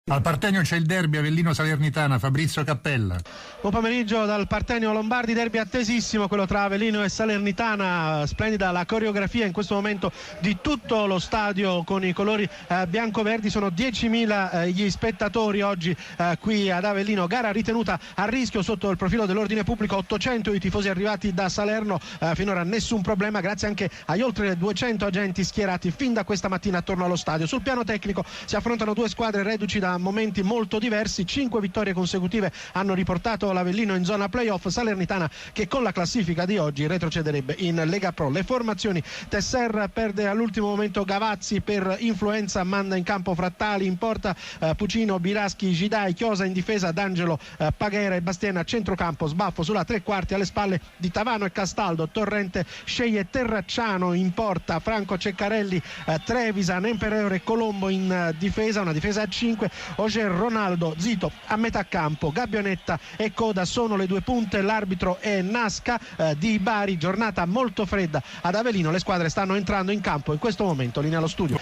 Al Partenio c'è il derby Avellino-Salernitana, Fabrizio Cappella. Buon pomeriggio dal Partenio Lombardi, derby attesissimo quello tra Avellino e Salernitana. Splendida la coreografia in questo momento di tutto lo stadio con i colori bianco-verdi. Sono 10.000 gli spettatori oggi qui ad Avellino, gara ritenuta a rischio sotto il profilo dell'ordine pubblico. 800 i tifosi arrivati da Salerno, finora nessun problema grazie anche agli oltre 200 agenti schierati fin da questa mattina attorno allo stadio. Sul piano tecnico si affrontano due squadre reduci da momenti molto diversi. 5 vittorie consecutive hanno riportato l'Avellino in zona playoff. Salernitana che con la classifica di oggi retrocederebbe in Lega Pro. Le formazioni: Tesser perde all'ultimo momento Gavazzi per influenza, manda in campo Frattali, in porta Pucino, Biraschi, Gidai, Chiosa in difesa, D'Angelo, Paghera e Bastiena a centrocampo. Sbaffo sulla tre quarti alle spalle di Tavano e Castaldo. Torrente sceglie Terracciano in porta, Franco Ceccarelli, Trevisan, Emperore e Colombo in difesa, una difesa a 5. Oger, Ronaldo, Zito a metà campo. Gabbionetta e Coda sono le due punte, l'arbitro è Nasca di Bari. Giornata molto fredda ad Avellino, le squadre stanno entrando in campo in questo momento. Linea allo studio.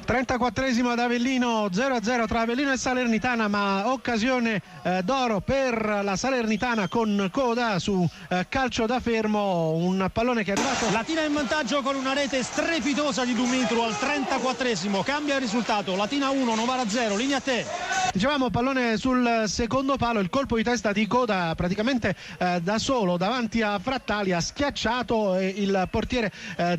34esimo ad Avellino, 0-0 tra Avellino e Salernitana, ma occasione d'oro per la Salernitana con Coda su calcio da fermo, un pallone che è arrivato. Latina in vantaggio con una rete strepitosa di Dumitru al 34esimo, cambia il risultato, Latina 1, Novara 0, linea a te. Dicevamo pallone sul secondo palo, il colpo di testa di Coda praticamente da solo davanti a Frattali ha schiacciato e il portiere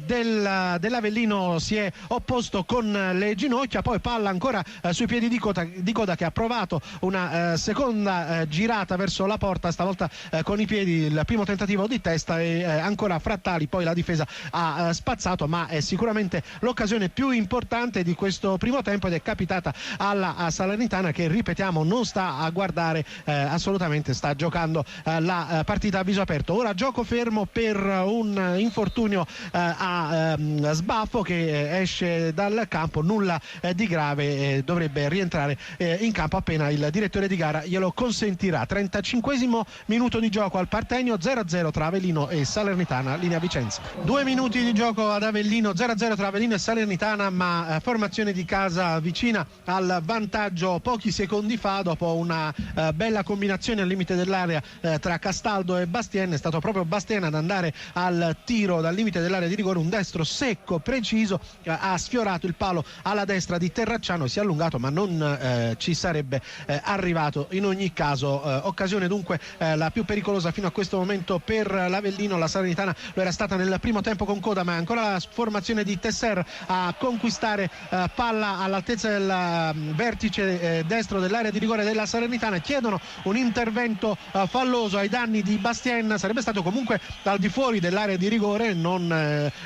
dell'Avellino si è opposto con le ginocchia. Poi palla ancora sui piedi di Coda che ha provato una seconda girata verso la porta, stavolta con i piedi, il primo tentativo di testa, e ancora Frattali, poi la difesa ha spazzato, ma è sicuramente l'occasione più importante di questo primo tempo ed è capitata alla Salernitana che, ripetiamo, non sta a guardare assolutamente, sta giocando la partita a viso aperto. Ora gioco fermo per un infortunio a Sbaffo che esce dal campo, nulla di grave, dovrebbe rientrare in campo appena il direttore di gara glielo consentirà. 35esimo minuto di gioco al Partenio, 0-0 tra Avellino e Salernitana, linea Vicenza. 2 minuti di gioco ad Avellino, 0-0 tra Avellino e Salernitana, ma formazione di casa vicina al vantaggio pochi secondi fa dopo una bella combinazione al limite dell'area tra Castaldo e Bastienne. È stato proprio Bastienne ad andare al tiro dal limite dell'area di rigore, un destro secco, preciso, ha sfiorato il palo alla destra di Terracciano, si è allungato ma non ci sarebbe arrivato in ogni caso. Occasione dunque la più pericolosa fino a questo momento per l'Avellino. La Salernitana lo era stata nel primo tempo con Coda, ma è ancora la formazione di Tesser a conquistare palla all'altezza del vertice destro dell'area di rigore della Salernitana. Chiedono un intervento falloso ai danni di Bastien, sarebbe stato comunque al di fuori dell'area di rigore, non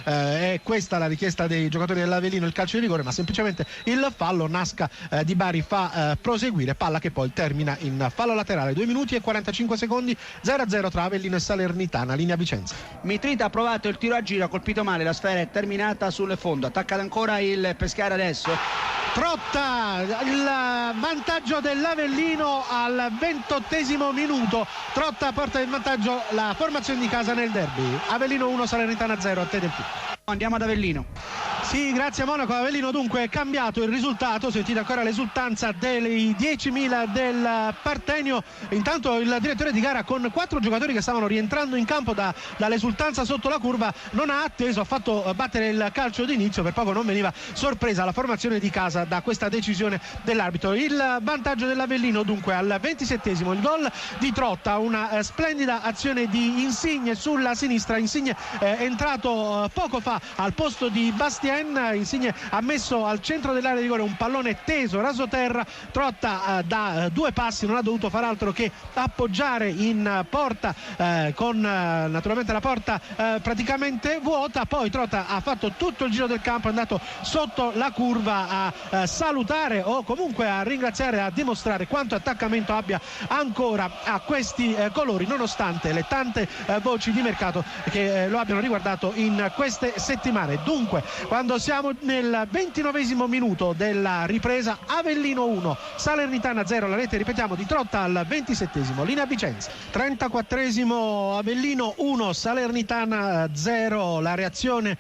è questa la richiesta dei giocatori dell'Avellino, il calcio di rigore, ma semplicemente il fallo. Nasca di Bari fa proseguire, palla che poi termina in fallo laterale. 2 minuti e 45 secondi, 0-0 tra Avellino e Salernitana, linea Vicenza. Mitrita ha provato il tiro a giro, ha colpito male, la sfera è terminata sul fondo, attacca ancora il Pescara adesso. Trotta, il vantaggio dell'Avellino al 28esimo minuto. Trotta porta in vantaggio la formazione di casa nel derby. Avellino 1, Salernitana 0, a te del più. Andiamo ad Avellino. Sì, grazie a Monaco. Avellino dunque è cambiato il risultato, sentite ancora l'esultanza dei 10.000 del Partenio. Intanto il direttore di gara, con 4 giocatori che stavano rientrando in campo dall'esultanza sotto la curva, non ha atteso, ha fatto battere il calcio d'inizio, per poco non veniva sorpresa la formazione di casa da questa decisione dell'arbitro. Il vantaggio dell'Avellino dunque al 27esimo, il gol di Trotta, una splendida azione di Insigne sulla sinistra. Insigne è entrato poco fa al posto di Bastien. Insigne ha messo al centro dell'area di rigore un pallone teso, raso terra. Trotta da 2 passi non ha dovuto far altro che appoggiare in porta con naturalmente la porta praticamente vuota. Poi Trotta ha fatto tutto il giro del campo, è andato sotto la curva a salutare o comunque a ringraziare, a dimostrare quanto attaccamento abbia ancora a questi colori, nonostante le tante voci di mercato che lo abbiano riguardato in queste settimane. Dunque, quando quando siamo nel 29esimo minuto della ripresa. Avellino 1, Salernitana 0, la rete ripetiamo di Trotta al 27esimo, linea Vicenza. 34esimo, Avellino 1, Salernitana 0, la reazione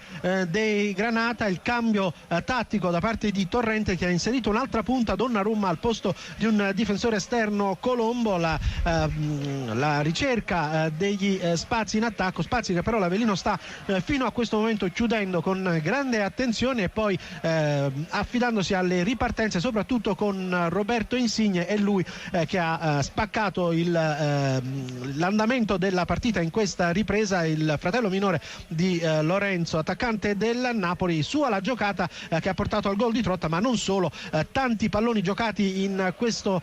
dei Granata, il cambio tattico da parte di Torrente, che ha inserito un'altra punta, Donnarumma al posto di un difensore esterno, Colombo. La ricerca degli spazi in attacco, spazi che però l'Avellino sta fino a questo momento chiudendo con grande attenzione e poi affidandosi alle ripartenze, soprattutto con Roberto Insigne. È lui che ha spaccato l'andamento della partita in questa ripresa, il fratello minore di Lorenzo, attaccante del Napoli, sua la giocata che ha portato al gol di Trotta, ma non solo, tanti palloni giocati in questo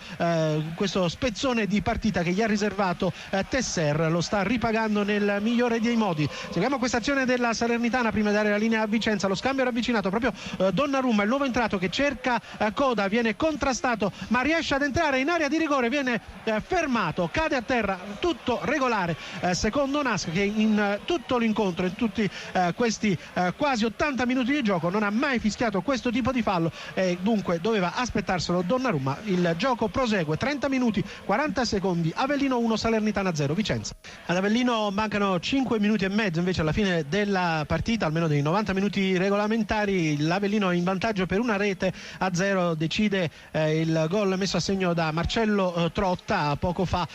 spezzone di partita che gli ha riservato Tesser, lo sta ripagando nel migliore dei modi. Seguiamo questa azione della Salernitana prima di dare la linea a Vicenza, lo scambio ravvicinato proprio Donnarumma, il nuovo entrato che cerca coda, viene contrastato ma riesce ad entrare in area di rigore, viene fermato, cade a terra, tutto regolare secondo Nasc, che in tutto l'incontro, in tutti questi quasi 80 minuti di gioco non ha mai fischiato questo tipo di fallo e dunque doveva aspettarselo Donnarumma. Il gioco prosegue, 30 minuti 40 secondi, Avellino 1, Salernitana 0, Vicenza. Ad Avellino mancano 5 minuti e mezzo invece alla fine della partita, almeno dei 90 minuti regolamentari. L'Avellino è in vantaggio per 1-0, decide il gol messo a segno da Marcello Trotta, poco fa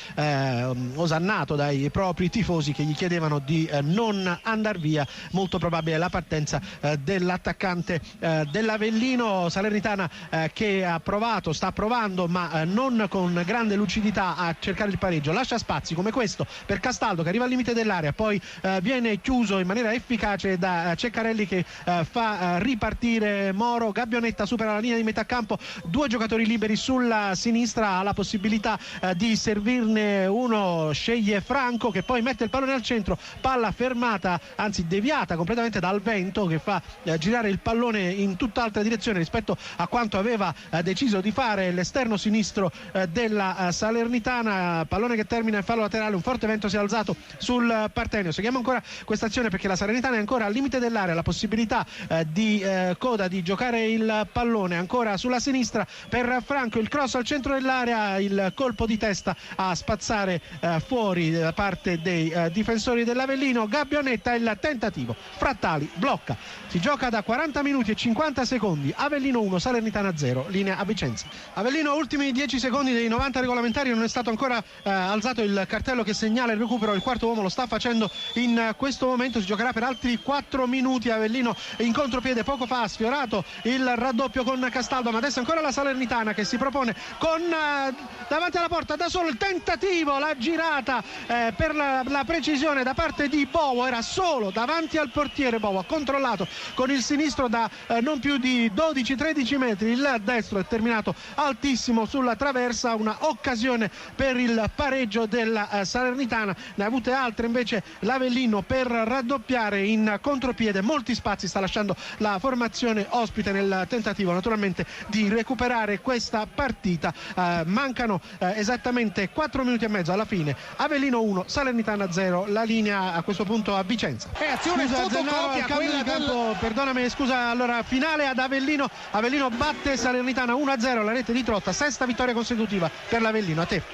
osannato dai propri tifosi che gli chiedevano di non andar via, molto probabile la partenza dell'attaccante dell'Avellino. Salernitana che sta provando ma non con grande lucidità a cercare il pareggio, lascia spazi come questo per Castaldo che arriva al limite dell'area, poi viene chiuso in maniera efficace da Ceccarelli che fa ripartire Moro. Gabbionetta supera la linea di metà campo, due giocatori liberi sulla sinistra, ha la possibilità di servirne uno, sceglie Franco che poi mette il pallone al centro, palla fermata, anzi deviata completamente dal vento che fa girare il pallone in tutt'altra direzione rispetto a quanto aveva deciso di fare l'esterno sinistro della Salernitana. Pallone che termina in fallo laterale, un forte vento si è alzato sul Partenio. Seguiamo ancora questa azione perché la Salernitana è ancora al limite dell'area, la possibilità di Coda di giocare il pallone ancora sulla sinistra per Franco, il cross al centro dell'area, il colpo di testa a spazzare fuori da parte dei difensori dell'Avellino. Gabbionetta, il tentativo, Frattali blocca, si gioca da 40 minuti e 50 secondi, Avellino 1, Salernitana 0, linea a Vicenza. Avellino, ultimi 10 secondi dei 90 regolamentari, non è stato ancora alzato il cartello che segnala il recupero, il quarto uomo lo sta facendo in questo momento, si giocherà per altri 4 minuti. Avellino in contropiede, poco fa ha sfiorato il raddoppio con Castaldo, ma adesso ancora la Salernitana che si propone con davanti alla porta da solo, il tentativo, la girata per la precisione da parte di Bovo, era solo davanti al portiere Bovo, ha controllato con il sinistro da non più di 12-13 metri, il destro è terminato altissimo sulla traversa, una occasione per il pareggio della Salernitana, ne ha avute altre invece l'Avellino per raddoppiare in contropiede, molti spazi sta lasciando la formazione ospite nel tentativo naturalmente di recuperare questa partita. Mancano esattamente 4 minuti e mezzo alla fine, Avellino 1, Salernitana 0, la linea a questo punto a Vicenza. Azione fotocopia quella campo, perdonami, scusa, allora finale ad Avellino batte Salernitana 1-0, la rete di Trotta, sesta vittoria consecutiva per l'Avellino. A te.